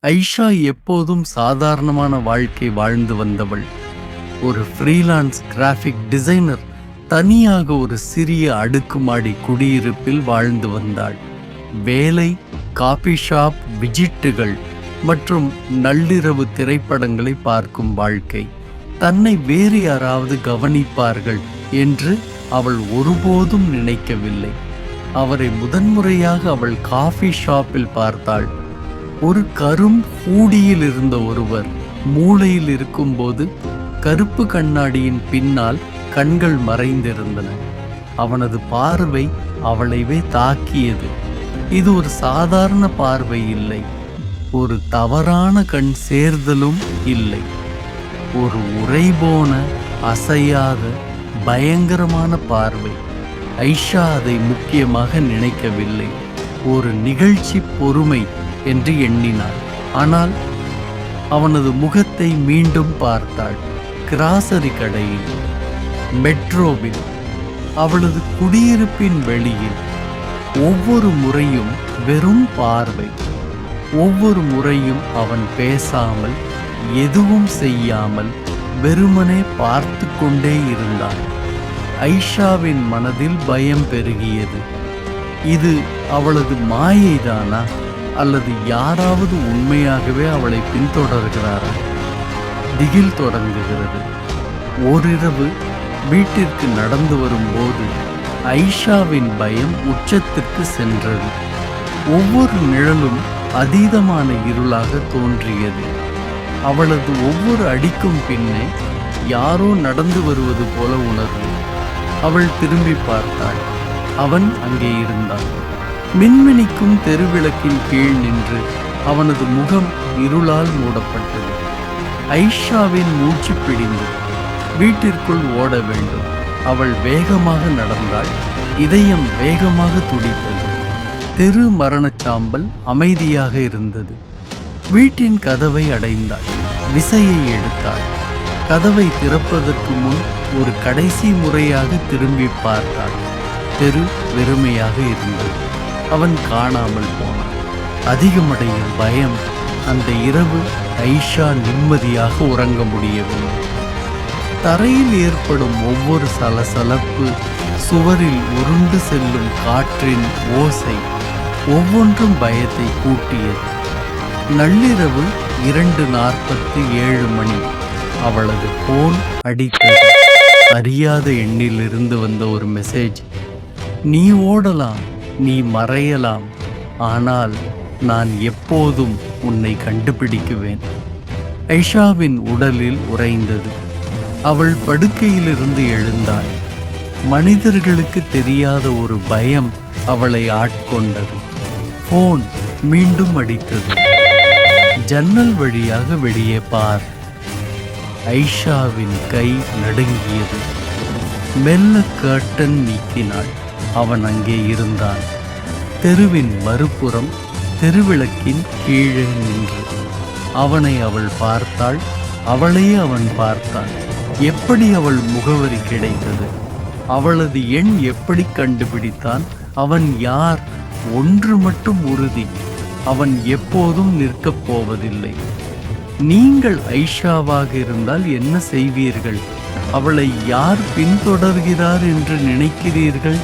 ஐஷா எப்போதும் சாதாரணமான வாழ்க்கை வாழ்ந்து வந்தவள். ஒரு ஃப்ரீலான்ஸ் கிராஃபிக் டிசைனர் தனியாக ஒரு சிறிய அடுக்குமாடி குடியிருப்பில் வாழ்ந்து வந்தாள். வேலை, காபி ஷாப், விஜிட்டுகள் மற்றும் நள்ளிரவு திரைப்படங்களை பார்க்கும் வாழ்க்கை. தன்னை வேறு யாராவது கவனிப்பார்கள் என்று அவள் ஒருபோதும் நினைக்கவில்லை. அவரை முதன்முறையாக அவள் காஃபி ஷாப்பில் பார்த்தாள். ஒரு கரும் ஹூடியில் இருந்த ஒருவர் மூளையில் இருக்கும்போது கருப்பு கண்ணாடியின் பின்னால் கண்கள் மறைந்திருந்தன. அவனது பார்வை அவளைவே தாக்கியது. இது ஒரு சாதாரண பார்வை இல்லை, ஒரு தவறான கண் சேர்தலும் இல்லை, ஒரு உறைபோன அசையாத பயங்கரமான பார்வை. ஐஷா அதை முக்கியமாக நினைக்கவில்லை. ஒரு நிகழ்ச்சி பொறுமை என்று எண்ணினாள். ஆனால் அவனது முகத்தை மீண்டும் பார்த்தாள். கிராசரி கடையில், மெட்ரோவில், அவளது குடியிருப்பின் வெளியில். ஒவ்வொரு முறையும் வெறும் பார்வை. ஒவ்வொரு முறையும் அவன் பேசாமல், எதுவும் செய்யாமல் வெறுமனே பார்த்து கொண்டே இருந்தான். ஐஷாவின் மனதில் பயம் பெருகியது. இது அவளது மாயைதானா, அல்லது யாராவது உண்மையாகவே அவளை பின்தொடர்கிறாரா? திகில் தொடங்குகிறது. ஓரிரவு வீட்டிற்கு நடந்து வரும்போது ஐஷாவின் பயம் உச்சத்திற்கு சென்றது. ஒவ்வொரு நிழலும் அதீதமான இருளாக தோன்றியது. அவளது ஒவ்வொரு அடிக்கும் பின்னே யாரோ நடந்து வருவது போல உணர்வு. அவள் திரும்பி பார்த்தாள். அவன் அங்கே இருந்தான். மின்மினிக்கும் தெருவிளக்கின் கீழ் நின்று அவனது முகம் இருளால் மூடப்பட்டது. ஐஷாவின் மூச்சு பிடிந்தது. வீட்டிற்குள் ஓட வேண்டும். அவள் வேகமாக நடந்தாள். இதயம் வேகமாக துடித்தது. தெரு மரணச்சாம்பல் அமைதியாக இருந்தது. வீட்டின் கதவை அடைந்தாள். விசையை எடுத்தாள். கதவை திறப்பதற்கு முன் ஒரு கடைசி முறையாக திரும்பி பார்த்தாள். தெரு வெறுமையாக இருந்தது. அவன் காணாமல் போனான். அதிகமடையும் பயம். அந்த இரவு ஐஷா நிம்மதியாக உறங்க முடியவில்லை. தரையில் ஏற்படும் ஒவ்வொரு சலசலப்பு, சுவரில் உருண்டு செல்லும் காற்றின் ஓசை, ஒவ்வொன்றும் பயத்தை கூட்டியது. நள்ளிரவு 2:47 அவளது போன் அடித்தது. அறியாத எண்ணிலிருந்து வந்த ஒரு மெசேஜ். நீ ஓடலாம், நீ மறையலாம், ஆனால் நான் எப்போதும் உன்னை கண்டுபிடிக்குவேன். ஐஷாவின் உடலில் உறைந்தது. அவள் படுக்கையிலிருந்து எழுந்தாள். மனிதர்களுக்கு தெரியாத ஒரு பயம் அவளை ஆட்கொண்டது. போன் மீண்டும் அடித்தது. ஜன்னல் வழியாக வெளியே பார். ஐஷாவின் கை நடுங்கியது. மெல்ல கர்டன் நீக்கினாள். அவன் அங்கே இருந்தான். தெருவின் மறுபுறம், தெருவிளக்கின் கீழே நின்று. அவனை அவள் பார்த்தாள். அவளையே அவன் பார்த்தான். எப்படி அவள் முகவரி கிடைத்தது? அவளது எண் எப்படி கண்டுபிடித்தான்? அவன் யார்? ஒன்று மட்டும் உறுதி, அவன் எப்போதும் நிற்கப் போவதில்லை. நீங்கள் ஐஷாவாக இருந்தால் என்ன செய்வீர்கள்? அவளை யார் பின்தொடர்கிறார் என்று நினைக்கிறீர்கள்?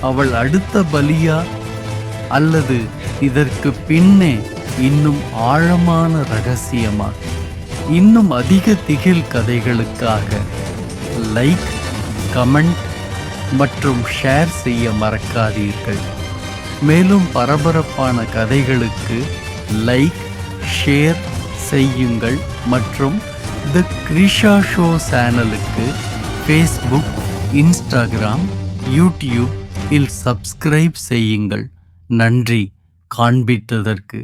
அவள் அடுத்த பலியா, அல்லது இதற்கு பின்னே இன்னும் ஆழமான ரகசியமா? இன்னும் அதிக திகில் கதைகளுக்காக லைக், கமெண்ட் மற்றும் ஷேர் செய்ய மறக்காதீர்கள். மேலும் பரபரப்பான கதைகளுக்கு லைக், ஷேர் செய்யுங்கள். மற்றும் தி கிரிஷா ஷோ சேனலுக்கு ஃபேஸ்புக், இன்ஸ்டாகிராம், யூடியூப் இல் சப்ஸ்கிரைப் செய்யுங்கள். நன்றி காண்பித்ததற்கு.